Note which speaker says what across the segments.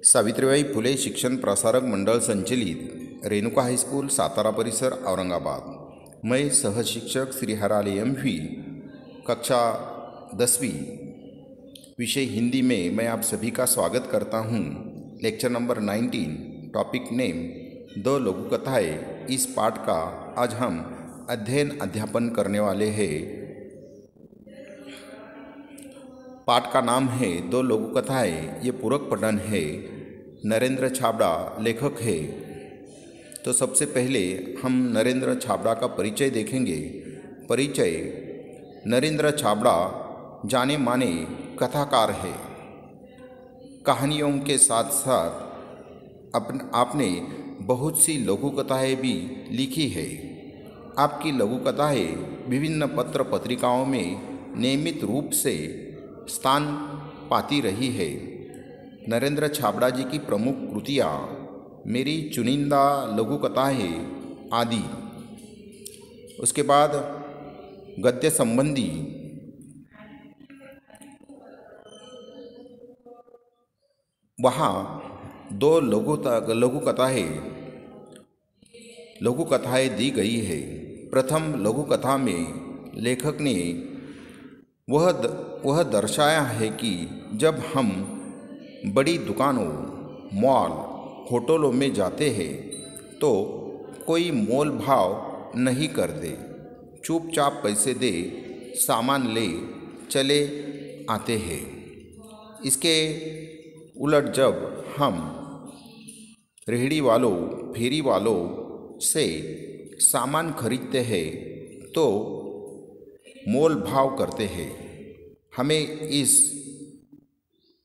Speaker 1: सावित्रीबाई फुले शिक्षण प्रसारक मंडल संचलित रेणुका हाईस्कूल सातारा परिसर औरंगाबाद। मैं सहशिक्षक श्री हराले एम.वी. कक्षा 10वीं विषय हिंदी में मैं आप सभी का स्वागत करता हूं। लेक्चर नंबर 19, टॉपिक नेम दो लघु कथाएँ। इस पाठ का आज हम अध्ययन करने वाले हैं। पाठ का नाम है दो लघु कथाएँ। ये पूरक पठन है। नरेंद्र छाबड़ा लेखक है। तो सबसे पहले हम नरेंद्र छाबड़ा का परिचय देखेंगे। परिचय: नरेंद्र छाबड़ा जाने माने कथाकार है। कहानियों के साथ साथ आपने बहुत सी लघु कथाएँ भी लिखी है। आपकी लघु कथाएँ विभिन्न पत्र पत्रिकाओं में नियमित रूप से स्थान पाती रही है। नरेंद्र छाबड़ा जी की प्रमुख कृतियाँ मेरी चुनिंदा लघु कथाएँ आदि। उसके बाद गद्य संबंधी वहाँ दो लघु कथाएँ दी गई है। प्रथम लघु कथा में लेखक ने वह दर्शाया है कि जब हम बड़ी दुकानों, मॉल, होटलों में जाते हैं तो कोई मोल भाव नहीं करते, चुपचाप पैसे दे सामान ले चले आते हैं। इसके उलट जब हम रेहड़ी वालों, फेरी वालों से सामान खरीदते हैं तो मोल भाव करते हैं।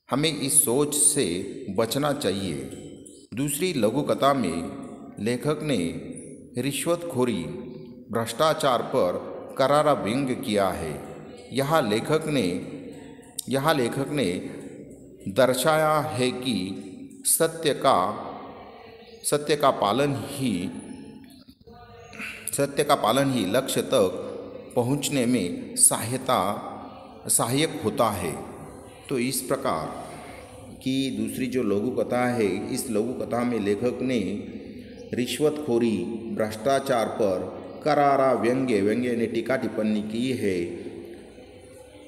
Speaker 1: हमें इस सोच से बचना चाहिए। दूसरी लघु कथा में लेखक ने रिश्वतखोरी, भ्रष्टाचार पर करारा व्यंग्य किया है। यहाँ लेखक ने दर्शाया है कि सत्य का पालन ही लक्ष्य तक पहुँचने में सहायक होता है। तो इस प्रकार की दूसरी जो लघु कथा है, इस लघु कथा में लेखक ने रिश्वतखोरी, भ्रष्टाचार पर करारा व्यंग्य ने टीका टिप्पणी की है।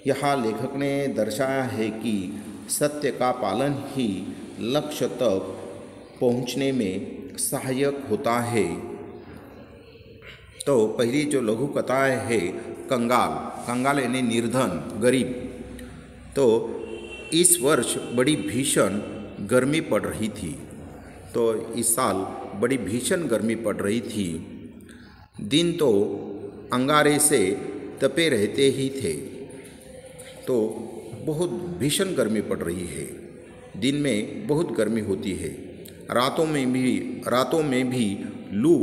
Speaker 1: यहाँ लेखक ने दर्शाया है कि सत्य का पालन ही लक्ष्य तक पहुँचने में सहायक होता है। तो पहली जो लघु कथा है कंगाल यानी निर्धन, गरीब। तो इस वर्ष बड़ी भीषण गर्मी पड़ रही थी। तो इस साल बड़ी भीषण गर्मी पड़ रही थी। दिन तो अंगारे से तपे रहते ही थे। तो बहुत भीषण गर्मी पड़ रही है। दिन में बहुत गर्मी होती है। रातों में भी लू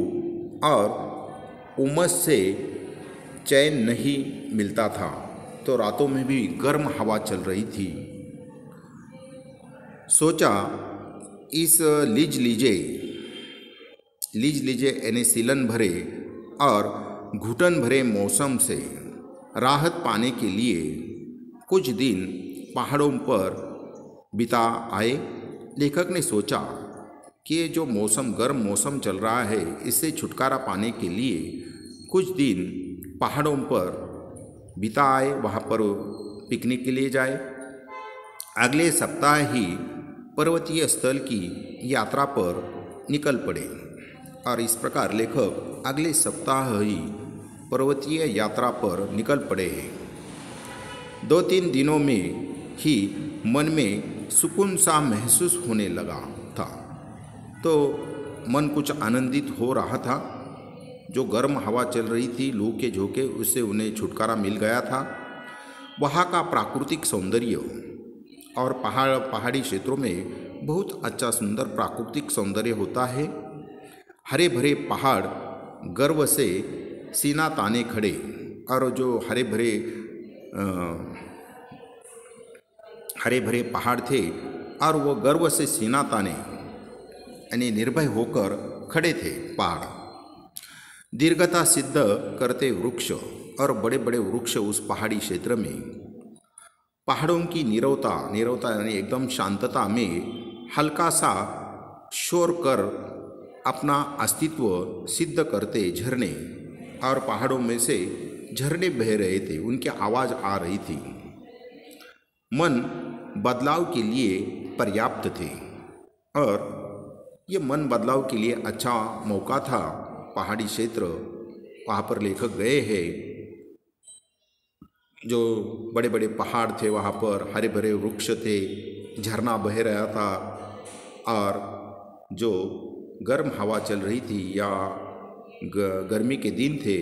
Speaker 1: और उमस से चैन नहीं मिलता था। तो रातों में भी गर्म हवा चल रही थी। सोचा इस लीज लीजे यानी सीलन भरे और घुटन भरे मौसम से राहत पाने के लिए कुछ दिन पहाड़ों पर बिता आए। लेखक ने सोचा कि ये जो गर्म मौसम चल रहा है, इससे छुटकारा पाने के लिए कुछ दिन पहाड़ों पर बिता आए, वहाँ पर पिकनिक के लिए जाए। अगले सप्ताह ही पर्वतीय स्थल की यात्रा पर निकल पड़े। और इस प्रकार लेखक अगले सप्ताह ही पर्वतीय यात्रा पर निकल पड़े हैं। 2-3 दिनों में ही मन में सुकून सा महसूस होने लगा था। तो मन कुछ आनंदित हो रहा था। जो गर्म हवा चल रही थी, लू के झोंके, उससे उन्हें छुटकारा मिल गया था। वहाँ का प्राकृतिक सौंदर्य और पहाड़ी क्षेत्रों में बहुत अच्छा सुंदर प्राकृतिक सौंदर्य होता है। हरे भरे पहाड़ गर्व से सीना ताने खड़े, और जो हरे भरे पहाड़ थे और वो गर्व से सीना ताने यानी निर्भय होकर खड़े थे पहाड़। दीर्घता सिद्ध करते वृक्ष और बड़े बड़े वृक्ष उस पहाड़ी क्षेत्र में, पहाड़ों की नीरवता यानी एकदम शांतता में हल्का सा शोर कर अपना अस्तित्व सिद्ध करते झरने और पहाड़ों में से झरने बह रहे थे, उनकी आवाज़ आ रही थी। मन बदलाव के लिए पर्याप्त थे और ये मन बदलाव के लिए अच्छा मौका था। पहाड़ी क्षेत्र, वहाँ पर लेखक गए हैं, जो बड़े बड़े पहाड़ थे, वहाँ पर हरे भरे वृक्ष थे, झरना बह रहा था और जो गर्म हवा चल रही थी या गर्मी के दिन थे,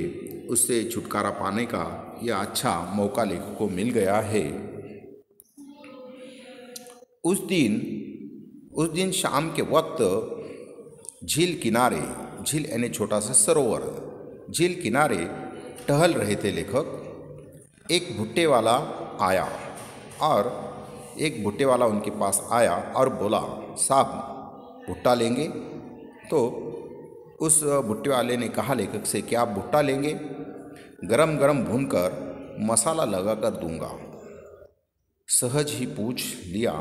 Speaker 1: उससे छुटकारा पाने का यह अच्छा मौका लेखक को मिल गया है। उस दिन शाम के वक्त झील किनारे, झील यानी छोटा सा सरोवर, झील किनारे टहल रहे थे लेखक। एक भुट्टे वाला आया और एक भुट्टे वाला उनके पास आया और बोला, साहब भुट्टा लेंगे? तो उस भुट्टे वाले ने कहा लेखक से कि आप भुट्टा लेंगे? गरम गरम भूनकर मसाला लगा कर दूंगा। सहज ही पूछ लिया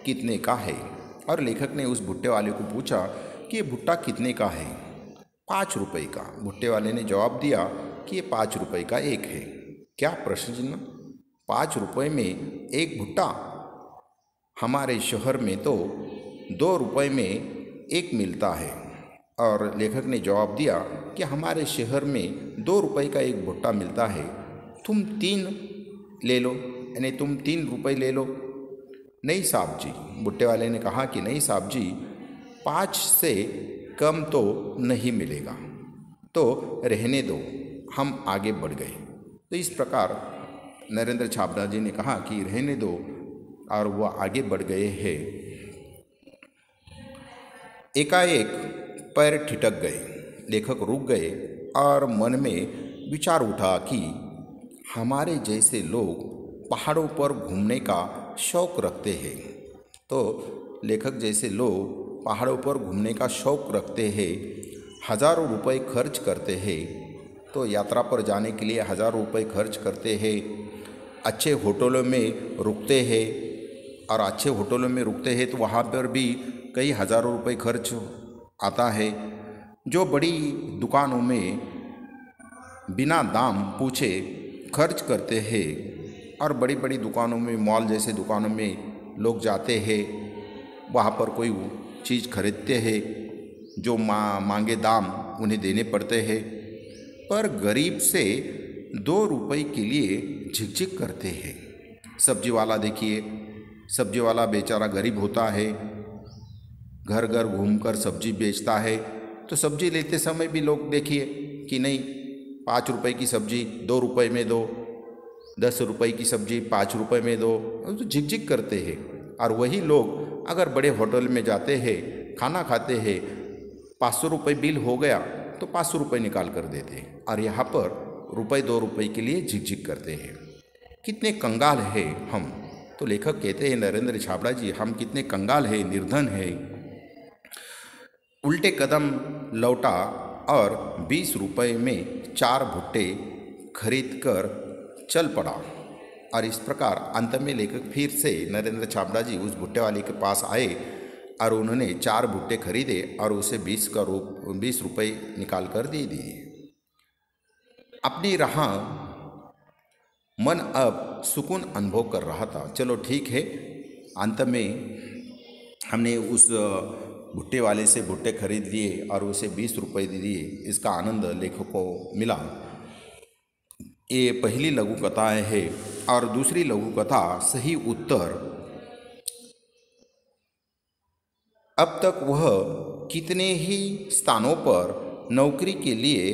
Speaker 1: कितने का है, और लेखक ने उस भुट्टे वाले को पूछा कि ये भुट्टा कितने का है? 5 रुपये का। भुट्टे वाले ने जवाब दिया कि ये 5 रुपये का एक है। क्या प्रश्न चिन्ह? 5 रुपये में एक भुट्टा? हमारे शहर में तो 2 रुपये में एक मिलता है। और लेखक ने जवाब दिया कि हमारे शहर में 2 रुपये का एक भुट्टा मिलता है, तुम 3 ले लो, यानी तुम 3 रुपये ले लो। नहीं साहब जी, भुट्टे वाले ने कहा कि नहीं साहब जी, 5 से कम तो नहीं मिलेगा, तो रहने दो, हम आगे बढ़ गए। तो इस प्रकार नरेंद्र छाबड़ा जी ने कहा कि रहने दो, और वह आगे बढ़ गए हैं। एकाएक पैर ठिठक गए, लेखक रुक गए और मन में विचार उठा कि हमारे जैसे लोग पहाड़ों पर घूमने का शौक़ रखते हैं। तो लेखक जैसे लोग पहाड़ों पर घूमने का शौक़ रखते हैं, हज़ारों रुपए खर्च करते हैं, तो यात्रा पर जाने के लिए हज़ारों रुपए खर्च करते हैं, अच्छे होटलों में रुकते हैं, और अच्छे होटलों में रुकते हैं तो वहाँ पर भी कई हज़ारों रुपए खर्च आता है। जो बड़ी दुकानों में बिना दाम पूछे खर्च करते हैं, और बड़ी बड़ी दुकानों में, मॉल जैसे दुकानों में लोग जाते हैं, वहाँ पर कोई चीज़ खरीदते हैं, जो मांगे दाम उन्हें देने पड़ते हैं, पर गरीब से 2 रुपये के लिए झिकझिक करते हैं। सब्जी वाला देखिए, सब्जी वाला बेचारा गरीब होता है, घर घर घूमकर सब्जी बेचता है, तो सब्जी लेते समय भी लोग देखिए कि नहीं 5 रुपये की सब्जी 2 रुपये में दो, 10 रुपये की सब्जी 5 रुपये में दो, तो झिकझिक करते हैं। और वही लोग अगर बड़े होटल में जाते हैं, खाना खाते हैं, 500 रुपये बिल हो गया तो 500 रुपये निकाल कर देते हैं, और यहाँ पर रुपये 2 रुपये के लिए झिकझिक करते हैं। कितने कंगाल है हम। तो लेखक कहते हैं, नरेंद्र छाबड़ा जी, हम कितने कंगाल हैं, निर्धन हैं। उल्टे कदम लौटा और 20 रुपये में 4 भुट्टे खरीद कर चल पड़ा। और इस प्रकार अंत में लेखक फिर से नरेंद्र छाबड़ा जी उस भुट्टे वाले के पास आए और उन्होंने 4 भुट्टे खरीदे और उसे 20 रुपये निकाल कर दे दिए। अपनी राह मन अब सुकून अनुभव कर रहा था। चलो ठीक है, अंत में हमने उस भुट्टे वाले से भुट्टे खरीद लिए और उसे 20 रुपये दे दिए, इसका आनंद लेखक को मिला। ये पहली लघु कथा है। और दूसरी लघु कथा सही उत्तर। अब तक वह कितने ही स्थानों पर नौकरी के लिए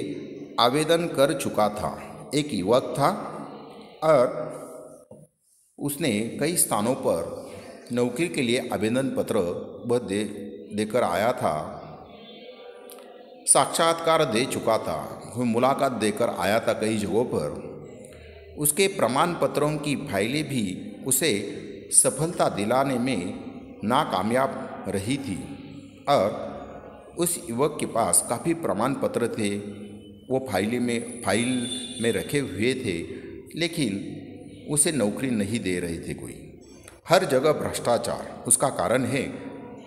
Speaker 1: आवेदन कर चुका था। एक युवक था और उसने कई स्थानों पर नौकरी के लिए आवेदन पत्र वह देकर आया था, साक्षात्कार दे चुका था, मुलाकात देकर आया था कई जगहों पर। उसके प्रमाण पत्रों की फाइलें भी उसे सफलता दिलाने में नाकामयाब रही थी। और उस युवक के पास काफ़ी प्रमाण पत्र थे, वो फाइल में रखे हुए थे, लेकिन उसे नौकरी नहीं दे रहे थे कोई। हर जगह भ्रष्टाचार। उसका कारण है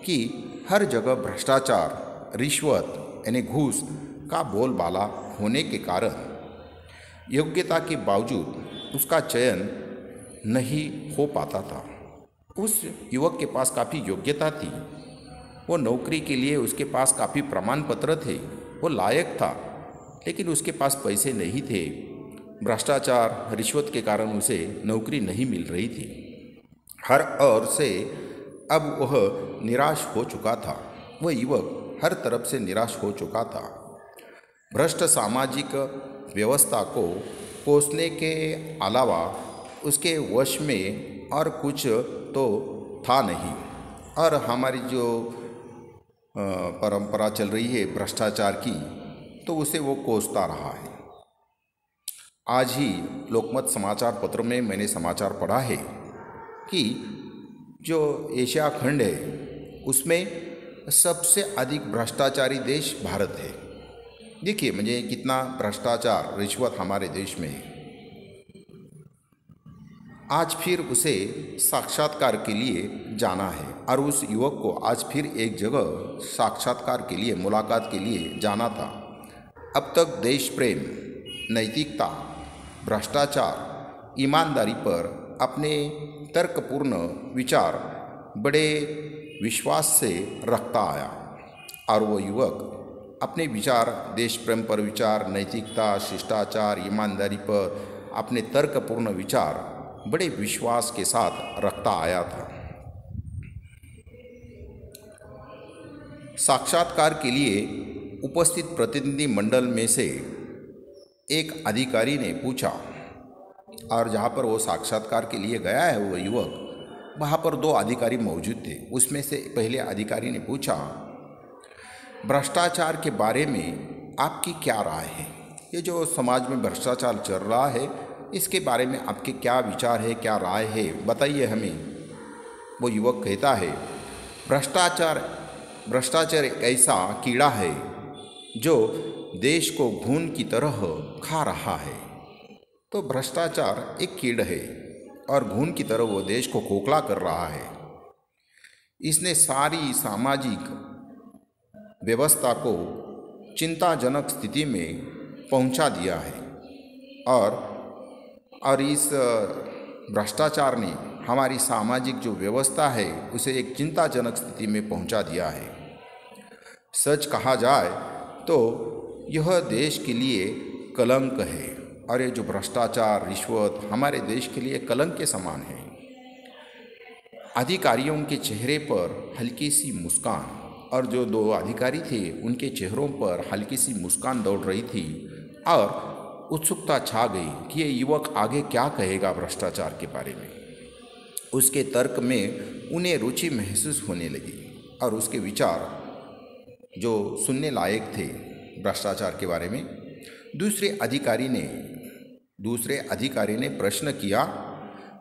Speaker 1: कि हर जगह भ्रष्टाचार, रिश्वत यानी घूस का बोलबाला होने के कारण योग्यता के बावजूद उसका चयन नहीं हो पाता था। उस युवक के पास काफ़ी योग्यता थी, वो नौकरी के लिए उसके पास काफ़ी प्रमाण पत्र थे, वो लायक था, लेकिन उसके पास पैसे नहीं थे। भ्रष्टाचार, रिश्वत के कारण उसे नौकरी नहीं मिल रही थी। हर ओर से अब वह निराश हो चुका था। वह युवक हर तरफ से निराश हो चुका था। भ्रष्ट सामाजिक व्यवस्था को कोसने के अलावा उसके वश में और कुछ तो था नहीं। और हमारी जो परंपरा चल रही है भ्रष्टाचार की, तो उसे वो कोसता रहा है। आज ही लोकमत समाचार पत्र में मैंने समाचार पढ़ा है कि जो एशिया खंड है उसमें सबसे अधिक भ्रष्टाचारी देश भारत है। देखिए मुझे कितना भ्रष्टाचार, रिश्वत हमारे देश में है। आज फिर उसे साक्षात्कार के लिए जाना है और उस युवक को आज फिर एक जगह साक्षात्कार के लिए, मुलाकात के लिए जाना था। अब तक देश प्रेम, नैतिकता, भ्रष्टाचार, ईमानदारी पर अपने तर्कपूर्ण विचार बड़े विश्वास से रखता आया और वो युवक अपने विचार, देश प्रेम पर विचार, नैतिकता, शिष्टाचार, ईमानदारी पर अपने तर्कपूर्ण विचार बड़े विश्वास के साथ रखता आया था। साक्षात्कार के लिए उपस्थित प्रतिनिधि मंडल में से एक अधिकारी ने पूछा, और जहाँ पर वो साक्षात्कार के लिए गया है वो युवक, वहाँ पर 2 अधिकारी मौजूद थे। उसमें से पहले अधिकारी ने पूछा, भ्रष्टाचार के बारे में आपकी क्या राय है? ये जो समाज में भ्रष्टाचार चल रहा है, इसके बारे में आपके क्या विचार है, क्या राय है, बताइए हमें। वो युवक कहता है, भ्रष्टाचार एक ऐसा कीड़ा है जो देश को घून की तरह खा रहा है। तो भ्रष्टाचार एक कीड़ा है और घून की तरह वो देश को खोखला कर रहा है। इसने सारी सामाजिक व्यवस्था को चिंताजनक स्थिति में पहुंचा दिया है और इस भ्रष्टाचार ने हमारी सामाजिक जो व्यवस्था है उसे एक चिंताजनक स्थिति में पहुंचा दिया है। सच कहा जाए तो यह देश के लिए कलंक है और ये जो भ्रष्टाचार, रिश्वत हमारे देश के लिए कलंक के समान है। अधिकारियों के चेहरे पर हल्की सी मुस्कान, और जो 2 अधिकारी थे उनके चेहरों पर हल्की सी मुस्कान दौड़ रही थी और उत्सुकता छा गई कि ये युवक आगे क्या कहेगा भ्रष्टाचार के बारे में। उसके तर्क में उन्हें रुचि महसूस होने लगी और उसके विचार जो सुनने लायक थे भ्रष्टाचार के बारे में। दूसरे अधिकारी ने प्रश्न किया,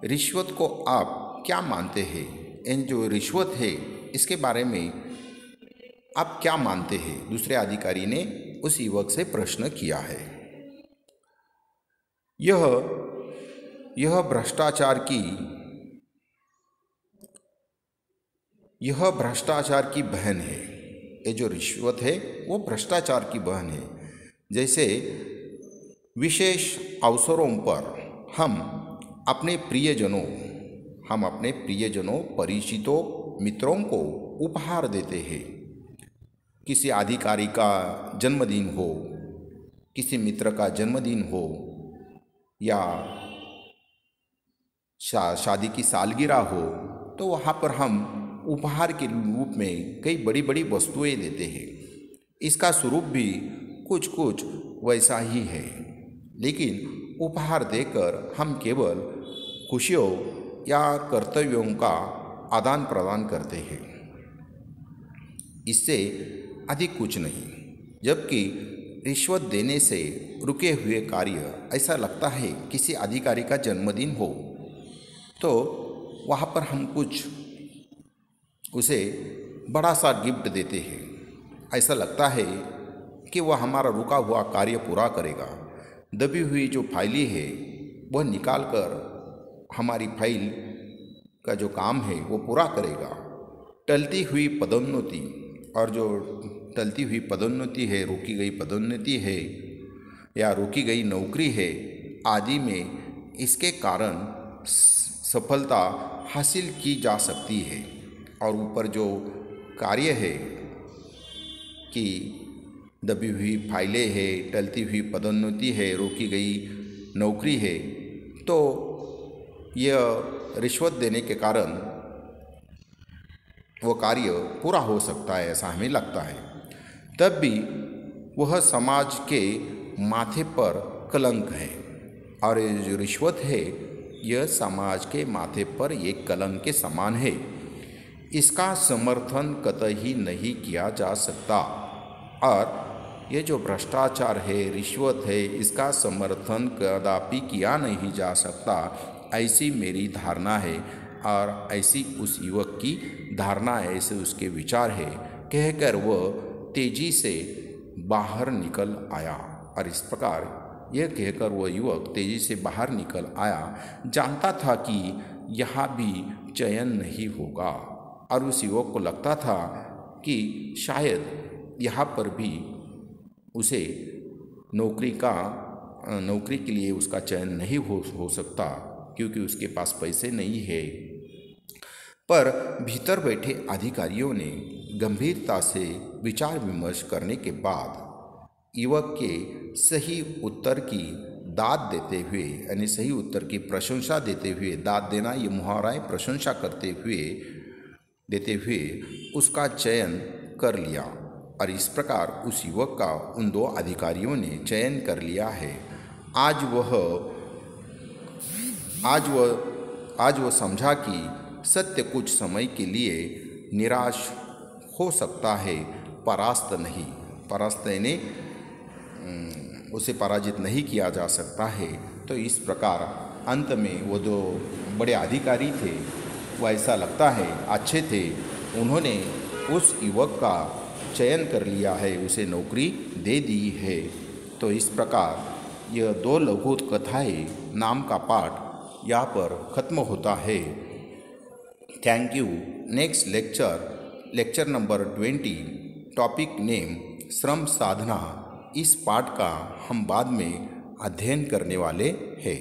Speaker 1: रिश्वत को आप क्या मानते हैं? इन जो रिश्वत है इसके बारे में आप क्या मानते हैं? दूसरे अधिकारी ने उस युवक से प्रश्न किया है। यह भ्रष्टाचार की बहन है। ये जो रिश्वत है वो भ्रष्टाचार की बहन है। जैसे विशेष अवसरों पर हम अपने प्रियजनों, परिचितों, मित्रों को उपहार देते हैं। किसी अधिकारी का जन्मदिन हो, किसी मित्र का जन्मदिन हो या शादी की सालगिरह हो, तो वहाँ पर हम उपहार के रूप में कई बड़ी बड़ी वस्तुएं देते हैं। इसका स्वरूप भी कुछ कुछ वैसा ही है, लेकिन उपहार देकर हम केवल खुशियों या कर्तव्यों का आदान प्रदान करते हैं, इससे अधिक कुछ नहीं। जबकि रिश्वत देने से रुके हुए कार्य, ऐसा लगता है किसी अधिकारी का जन्मदिन हो तो वहाँ पर हम कुछ उसे बड़ा सा गिफ्ट देते हैं। ऐसा लगता है कि वह हमारा रुका हुआ कार्य पूरा करेगा। दबी हुई जो फाइलें है वह निकाल कर हमारी फाइल का जो काम है वो पूरा करेगा। टलती हुई पदोन्नति, और जो टलती हुई पदोन्नति है, रोकी गई पदोन्नति है या रोकी गई नौकरी है आदि में इसके कारण सफलता हासिल की जा सकती है। और ऊपर जो कार्य है कि दबी हुई फाइलें है, टलती हुई पदोन्नति है, रोकी गई नौकरी है, तो यह रिश्वत देने के कारण वो कार्य पूरा हो सकता है, ऐसा हमें लगता है। तब भी वह समाज के माथे पर कलंक है, और ये जो रिश्वत है यह समाज के माथे पर एक कलंक के समान है। इसका समर्थन कतई नहीं किया जा सकता, और ये जो भ्रष्टाचार है, रिश्वत है, इसका समर्थन कदापि किया नहीं जा सकता, ऐसी मेरी धारणा है, और ऐसी उस युवक की धारणा है, ऐसे उसके विचार है। कहकर वह तेजी से बाहर निकल आया, और इस प्रकार यह कहकर वह युवक तेजी से बाहर निकल आया। जानता था कि यहाँ भी चयन नहीं होगा, और उस युवक को लगता था कि शायद यहाँ पर भी उसे नौकरी के लिए उसका चयन नहीं हो सकता, क्योंकि उसके पास पैसे नहीं है। पर भीतर बैठे अधिकारियों ने गंभीरता से विचार विमर्श करने के बाद युवक के सही उत्तर की दाद देते हुए, यानी सही उत्तर की प्रशंसा देते हुए, दाद देना ये मुहावरा है, प्रशंसा देते हुए उसका चयन कर लिया। और इस प्रकार उस युवक का उन दो अधिकारियों ने चयन कर लिया है। आज वह समझा कि सत्य कुछ समय के लिए निराश हो सकता है, परास्त यानी उसे पराजित नहीं किया जा सकता है। तो इस प्रकार अंत में वो जो बड़े अधिकारी थे, वो ऐसा लगता है अच्छे थे, उन्होंने उस युवक का चयन कर लिया है, उसे नौकरी दे दी है। तो इस प्रकार यह दो लघु कथाएँ नाम का पाठ यहाँ पर खत्म होता है। Thank you. Next lecture number 20, topic name श्रम साधना, इस पाठ का हम बाद में अध्ययन करने वाले हैं।